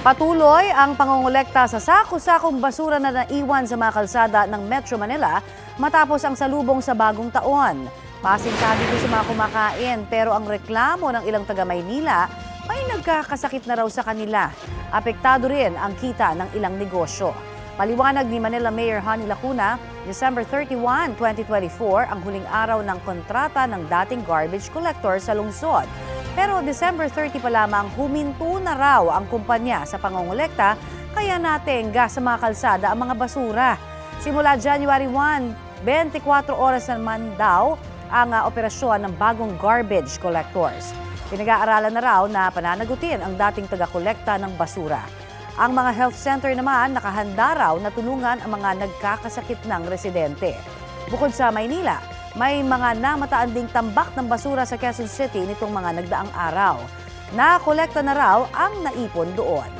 Patuloy ang pangongolekta sa sako-sakong basura na naiwan sa mga kalsada ng Metro Manila matapos ang salubong sa bagong taon. Pasintado sa mga kumakain pero ang reklamo ng ilang taga-Maynila may nagkakasakit na raw sa kanila. Apektado rin ang kita ng ilang negosyo. Paliwanag ni Manila Mayor Honey Lacuna, December 31, 2024 ang huling araw ng kontrata ng dating garbage collector sa lungsod. Pero December 30 pa lamang huminto na raw ang kumpanya sa pangongolekta kaya natenga sa mga kalsada ang mga basura. Simula January 1, 24 oras naman daw ang operasyon ng bagong garbage collectors. Pinag-aaralan na raw na pananagutin ang dating taga-kolekta ng basura. Ang mga health center naman nakahanda raw na tulungan ang mga nagkakasakit ng residente. Bukod sa Maynila, may mga namataan ding tambak ng basura sa Quezon City nitong mga nagdaang araw. Nakolekta na raw ang naipon doon.